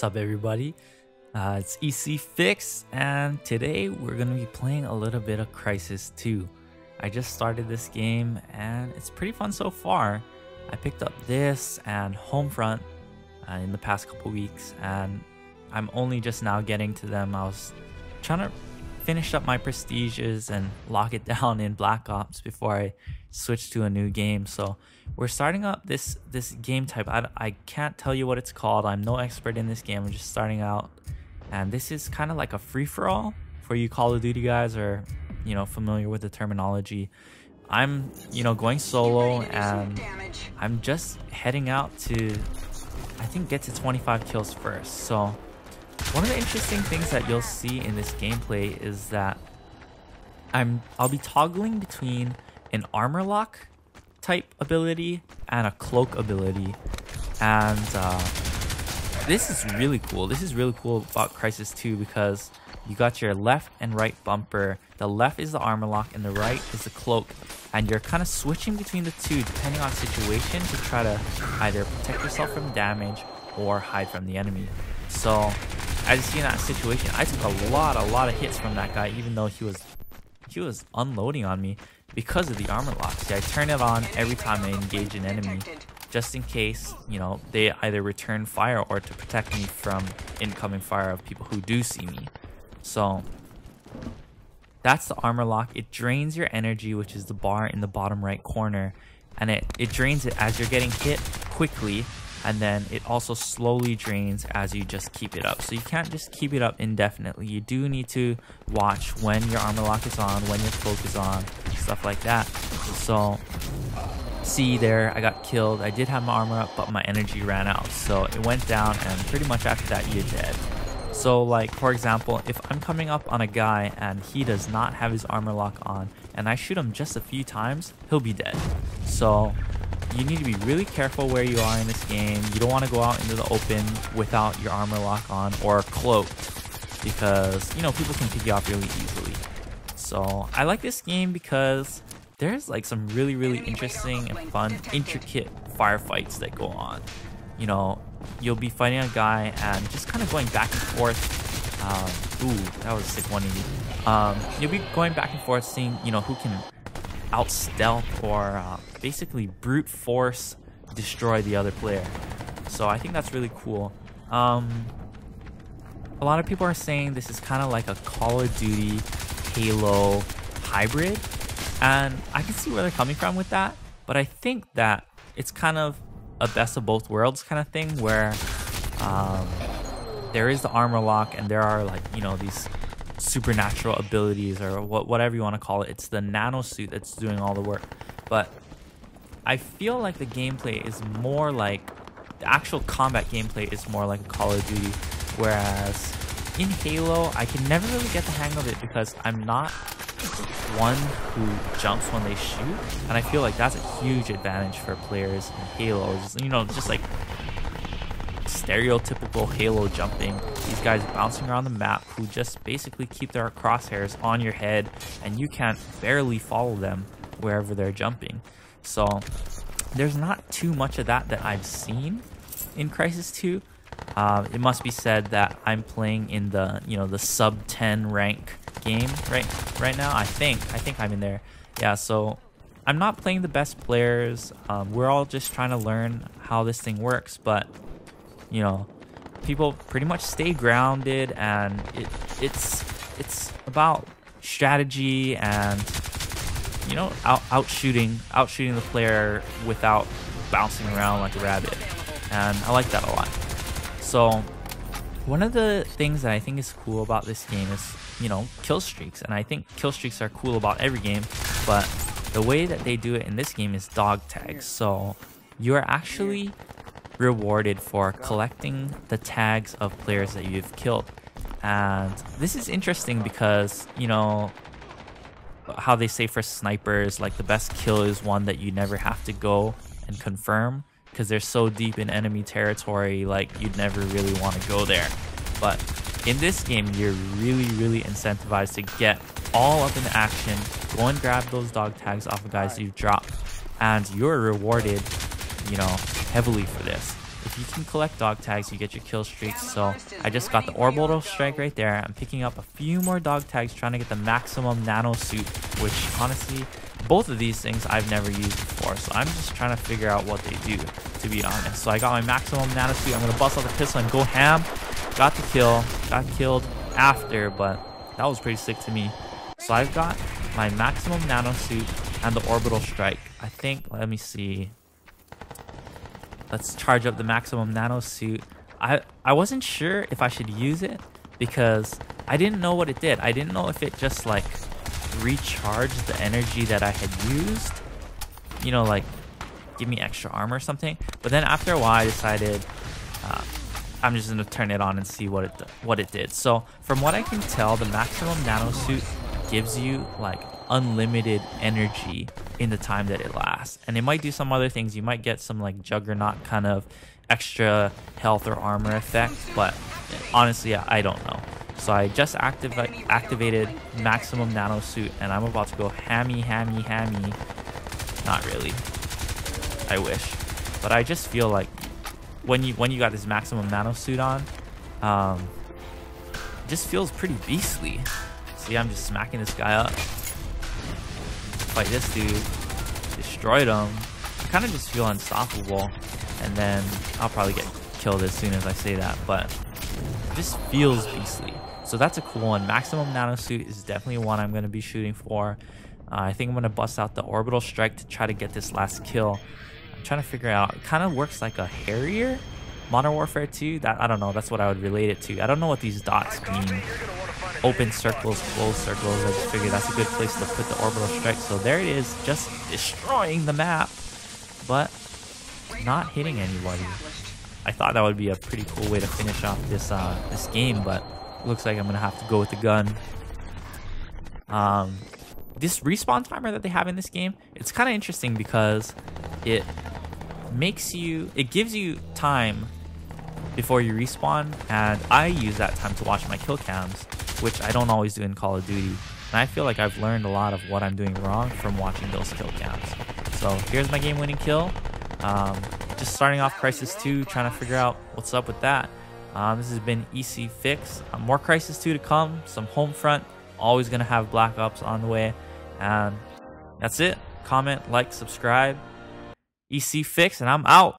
What's up, everybody? It's ecfixed, and today we're gonna be playing a little bit of Crysis 2. I just started this game and it's pretty fun so far. I picked up this and Homefront in the past couple weeks, and I'm only just now getting to them. I was trying to finish up my prestiges and lock it down in Black Ops before I switch to a new game. So we're starting up this game type. I can't tell you what it's called. I'm no expert in this game. I'm just starting out, and this is kind of like a free-for-all for you Call of Duty guys, or familiar with the terminology. I'm going solo, and I'm just heading out to, I think, get to 25 kills first. So one of the interesting things that you'll see in this gameplay is that I'll be toggling between an armor lock type ability and a cloak ability, and this is really cool. This is really cool about Crysis 2 because you got your left and right bumper. The left is the armor lock and the right is the cloak, and you're kind of switching between the two depending on situation to try to either protect yourself from damage or hide from the enemy. So as you see in that situation, I took a lot of hits from that guy, even though he was unloading on me because of the armor lock. See, I turn it on every time I engage an enemy, just in case, they either return fire or to protect me from incoming fire of people who do see me. So that's the armor lock. It drains your energy, which is the bar in the bottom right corner, and it drains it as you're getting hit quickly, and then it also slowly drains as you just keep it up. So you can't just keep it up indefinitely. You do need to watch when your armor lock is on, when your cloak is on, stuff like that. So see there, I got killed. I did have my armor up, but my energy ran out, so it went down, and pretty much after that you're dead. So like, for example, if I'm coming up on a guy and he does not have his armor lock on and I shoot him just a few times, he'll be dead. So you need to be really careful where you are in this game. You don't want to go out into the open without your armor lock on or cloaked, because people can pick you off really easily. So I like this game because there's like some really interesting and fun, intricate firefights that go on. You'll be fighting a guy and just kind of going back and forth. Ooh, that was a sick 180. You'll be going back and forth, seeing who can out stealth or basically brute force destroy the other player. So I think that's really cool. A lot of people are saying this is kind of like a Call of Duty Halo hybrid, and I can see where they're coming from with that, but I think that it's kind of a best of both worlds kind of thing, where there is the armor lock and there are these supernatural abilities, or whatever you want to call it. It's the nano suit that's doing all the work. But I feel like the gameplay is more like, the actual combat gameplay is more like a Call of Duty, whereas in Halo I can never really get the hang of it because I'm not one who jumps when they shoot, and I feel like that's a huge advantage for players in Halo. Just like stereotypical Halo jumping, these guys bouncing around the map who just basically keep their crosshairs on your head, and you can't barely follow them wherever they're jumping. So there's not too much of that I've seen in Crysis 2. It must be said that I'm playing in the the sub 10 rank game right now. I think I'm in there. Yeah, so I'm not playing the best players. We're all just trying to learn how this thing works, but people pretty much stay grounded, and it's about strategy and out shooting the player without bouncing around like a rabbit, and I like that a lot. So one of the things that I think is cool about this game is kill streaks, and I think kill streaks are cool about every game, but the way that they do it in this game is dog tags. So you are actually rewarded for collecting the tags of players that you've killed, and this is interesting because how they say for snipers, like, the best kill is one that you never have to go and confirm, because they're so deep in enemy territory, like, you'd never really want to go there. But in this game, you're really incentivized to get all up in the action, go and grab those dog tags off of guys you've dropped, and you're rewarded heavily for this. if you can collect dog tags, you get your kill streaks. So I just got the orbital strike right there. I'm picking up a few more dog tags, trying to get the maximum nano suit, which honestly, both of these things I've never used before. So I'm just trying to figure out what they do, to be honest. So I got my maximum nano suit. I'm going to bust out the pistol and go ham. Got the kill. Got killed after, but that was pretty sick to me. So I've got my maximum nano suit and the orbital strike. I think, let me see. Let's charge up the maximum nano suit. I wasn't sure if I should use it because I didn't know what it did. I didn't know if it just like recharged the energy that I had used, you know, like give me extra armor or something. But then after a while I decided I'm just gonna turn it on and see what it did. So from what I can tell, the maximum nano suit gives you like unlimited energy in the time that it lasts, and it might do some other things. You might get some like juggernaut kind of extra health or armor effect, but honestly I don't know. So I just activated maximum nano suit, and I'm about to go hammy. Not really, I wish, but I just feel like when you got this maximum nano suit on, it just feels pretty beastly. See, I'm just smacking this guy up. Fight this dude. Destroyed him. I kind of just feel unstoppable. And then I'll probably get killed as soon as I say that. But it just feels beastly. So that's a cool one. Maximum nano suit is definitely one I'm going to be shooting for. I think I'm going to bust out the orbital strike to try to get this last kill. I'm trying to figure out. It kind of works like a Harrier. Modern Warfare 2. That, I don't know. That's what I would relate it to. I don't know what these dots mean. Open circles, closed circles. I just figured that's a good place to put the orbital strike. So there it is, just destroying the map, but not hitting anybody. I thought that would be a pretty cool way to finish off this this game, but looks like I'm gonna have to go with the gun. This respawn timer that they have in this game, it's kind of interesting because it gives you time before you respawn, and I use that time to watch my kill cams, which I don't always do in Call of Duty. And I feel like I've learned a lot of what I'm doing wrong from watching those kill cams. So here's my game-winning kill. Just starting off Crysis 2, trying to figure out what's up with that. This has been ecfixed. More Crysis 2 to come, some Homefront. Always going to have Black Ops on the way. And that's it. Comment, like, subscribe. ecfixed, and I'm out.